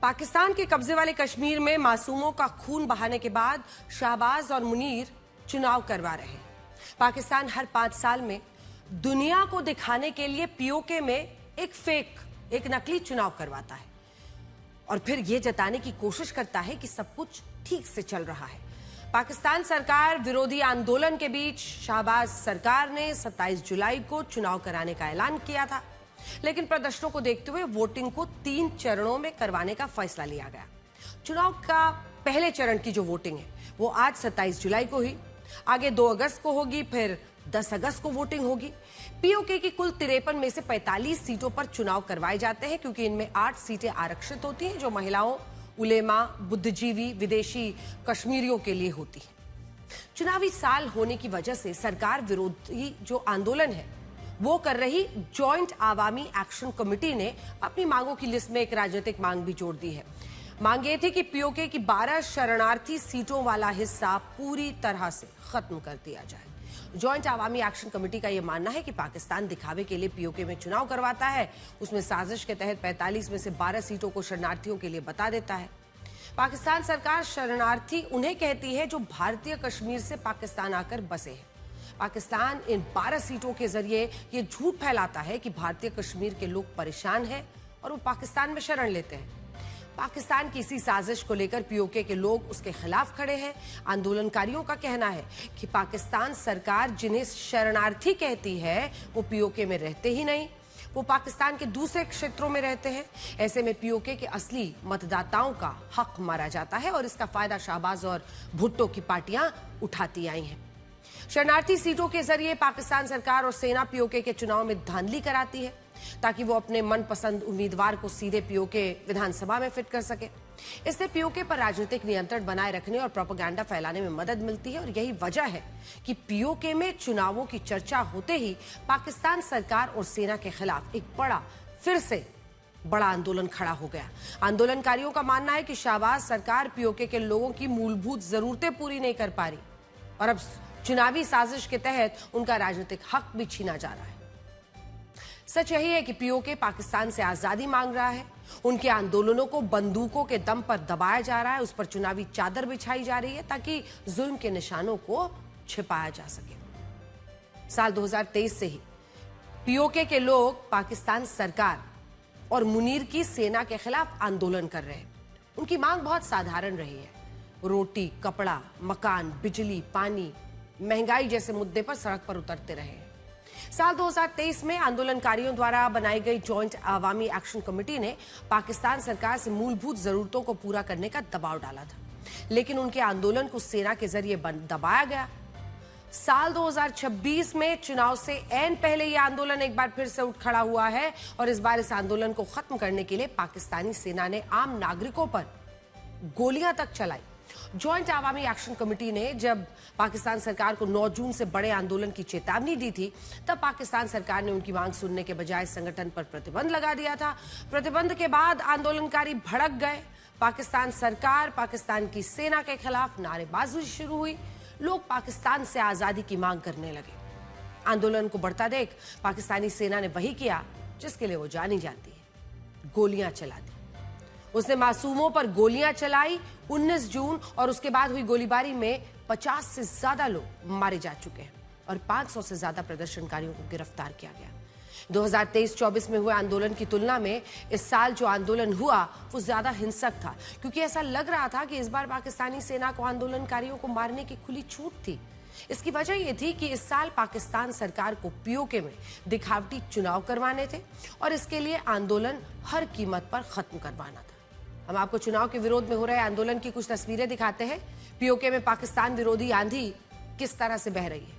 पाकिस्तान के कब्जे वाले कश्मीर में मासूमों का खून बहाने के बाद शाहबाज और मुनीर चुनाव करवा रहे हैं। पाकिस्तान हर 5 साल में दुनिया को दिखाने के लिए पीओके में एक नकली चुनाव करवाता है और फिर यह जताने की कोशिश करता है कि सब कुछ ठीक से चल रहा है। पाकिस्तान सरकार विरोधी आंदोलन के बीच शाहबाज सरकार ने 27 जुलाई को चुनाव कराने का ऐलान किया था, लेकिन प्रदर्शनों को देखते हुए वोटिंग को 3 चरणों में करवाने का फैसला लिया गया। चुनाव का पहले चरण की जो वोटिंग है वो आज 27 जुलाई को हुई, आगे 2 अगस्त को होगी, फिर 10 अगस्त को वोटिंग होगी। पीओके की कुल 53 में से 45 सीटों पर चुनाव करवाए जाते हैं, क्योंकि इनमें 8 सीटें आरक्षित होती हैं जो महिलाओं, उलेमा, बुद्धिजीवी, विदेशी कश्मीरियों के लिए होती है। चुनावी साल होने की वजह से सरकार विरोधी जो आंदोलन है वो कर रही जॉइंट आवामी एक्शन कमेटी ने अपनी मांगों की लिस्ट में एक राजनीतिक मांग भी जोड़ दी है। मांग ये थी कि पीओके की 12 शरणार्थी सीटों वाला हिस्सा पूरी तरह से खत्म कर दिया जाए। जॉइंट आवामी एक्शन कमेटी का यह मानना है कि पाकिस्तान दिखावे के लिए पीओके में चुनाव करवाता है। उसमें साजिश के तहत 45 में से 12 सीटों को शरणार्थियों के लिए बता देता है। पाकिस्तान सरकार शरणार्थी उन्हें कहती है जो भारतीय कश्मीर से पाकिस्तान आकर बसे हैं। पाकिस्तान इन 12 सीटों के जरिए ये झूठ फैलाता है कि भारतीय कश्मीर के लोग परेशान हैं और वो पाकिस्तान में शरण लेते हैं। पाकिस्तान की इसी साजिश को लेकर पीओके के लोग उसके खिलाफ खड़े हैं। आंदोलनकारियों का कहना है कि पाकिस्तान सरकार जिन्हें शरणार्थी कहती है वो पीओके में रहते ही नहीं, वो पाकिस्तान के दूसरे क्षेत्रों में रहते हैं। ऐसे में पीओके के असली मतदाताओं का हक मारा जाता है और इसका फायदा शाहबाज और भुट्टो की पार्टियां उठाती आई हैं। शरणार्थी सीटों के जरिए पाकिस्तान सरकार और सेना पीओके के चुनाव में धांधली कराती है ताकि वो अपने मनपसंद उम्मीदवार को सीधे पीओके विधानसभा में फिट कर सके। इससे पीओके पर राजनीतिक नियंत्रण बनाए रखने और प्रोपेगेंडा फैलाने में मदद मिलती है और यही वजह है कि पीओके में चुनावों की चर्चा होते ही पाकिस्तान सरकार और सेना के खिलाफ फिर से बड़ा आंदोलन खड़ा हो गया। आंदोलनकारियों का मानना है कि शाहबाज सरकार पीओके के लोगों की मूलभूत जरूरतें पूरी नहीं कर पा रही और अब चुनावी साजिश के तहत उनका राजनीतिक हक भी छीना जा रहा है। सच यही है कि पीओके पाकिस्तान से आजादी मांग रहा है। उनके आंदोलनों को बंदूकों के दम पर दबाया जा रहा है, उस पर चुनावी चादर बिछाई जा रही है ताकि जुल्म के निशानों को छिपाया जा सके। साल 2023 से ही पीओके के लोग पाकिस्तान सरकार और मुनीर की सेना के खिलाफ आंदोलन कर रहे हैं। उनकी मांग बहुत साधारण रही है। रोटी, कपड़ा, मकान, बिजली, पानी, महंगाई जैसे मुद्दे पर सड़क पर उतरते रहे हैं। साल 2023 में आंदोलनकारियों द्वारा बनाई गई जॉइंट आवामी एक्शन कमेटी ने पाकिस्तान सरकार से मूलभूत जरूरतों को पूरा करने का दबाव डाला था, लेकिन उनके आंदोलन को सेना के जरिए दबाया गया। साल 2026 में चुनाव से ऐन पहले यह आंदोलन एक बार फिर से उठ खड़ा हुआ है और इस बार इस आंदोलन को खत्म करने के लिए पाकिस्तानी सेना ने आम नागरिकों पर गोलियां तक चलाई। जॉइंट आवामी एक्शन कमेटी ने जब पाकिस्तान सरकार को 9 जून से बड़े आंदोलन की चेतावनी दी थी, तब पाकिस्तान सरकार ने उनकी मांग सुनने के बजाय संगठन पर प्रतिबंध लगा दिया था। प्रतिबंध के बाद आंदोलनकारी भड़क गए। पाकिस्तान सरकार, पाकिस्तान की सेना के खिलाफ नारेबाजी शुरू हुई। लोग पाकिस्तान से आजादी की मांग करने लगे। आंदोलन को बढ़ता देख पाकिस्तानी सेना ने वही किया जिसके लिए वो जानी जाती है, गोलियां चला दी। उसने मासूमों पर गोलियां चलाई 19 जून और उसके बाद हुई गोलीबारी में 50 से ज्यादा लोग मारे जा चुके हैं और 500 से ज्यादा प्रदर्शनकारियों को गिरफ्तार किया गया। 2023-24 में हुए आंदोलन की तुलना में इस साल जो आंदोलन हुआ वो ज्यादा हिंसक था, क्योंकि ऐसा लग रहा था कि इस बार पाकिस्तानी सेना को आंदोलनकारियों को मारने की खुली छूट थी। इसकी वजह यह थी कि इस साल पाकिस्तान सरकार को पीओके में दिखावटी चुनाव करवाने थे और इसके लिए आंदोलन हर कीमत पर खत्म करवाना था। हम आपको चुनाव के विरोध में हो रहे आंदोलन की कुछ तस्वीरें दिखाते हैं। पीओके में पाकिस्तान विरोधी आंधी किस तरह से बह रही है।